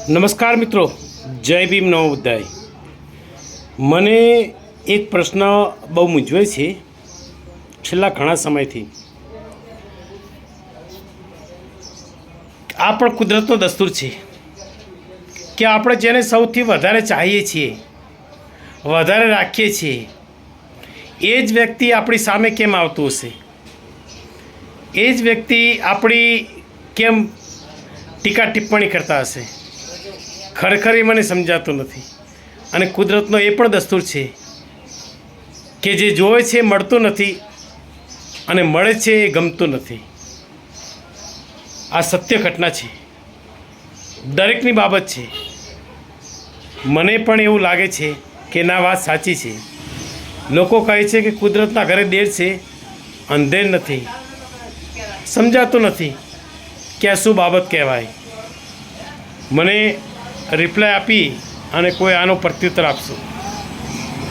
નમસ્કાર મિત્રો, જય ભીમ નમો બુદ્ધાય. મને એક પ્રશ્ન બહુ મૂંઝવે છે છેલ્લા ઘણા સમયથી. આ પણ કુદરતનો દસ્તુર છે કે આપણે જેને સૌથી વધારે ચાહીએ છીએ, વધારે રાખીએ છીએ, એ જ વ્યક્તિ આપણી સામે કેમ આવતું હશે? એ જ વ્યક્તિ આપણી કેમ ટીકા ટિપ્પણી કરતા હશે? ખરેખર એ મને સમજાતું નથી. અને કુદરતનો એ પણ દસ્તુર છે કે જે જોવે છે એ મળતું નથી અને મળે છે એ ગમતું નથી. આ સત્ય ઘટના છે, દરેકની બાબત છે. મને પણ એવું લાગે છે કે ના, વાત સાચી છે. લોકો કહે છે કે કુદરતના ઘરે દેર છે, અંધેર નથી. સમજાતું નથી કે આ શું બાબત કહેવાય. મને રિપ્લાય આપી અને કોઈ આનો પ્રત્યુત્તર આપશો.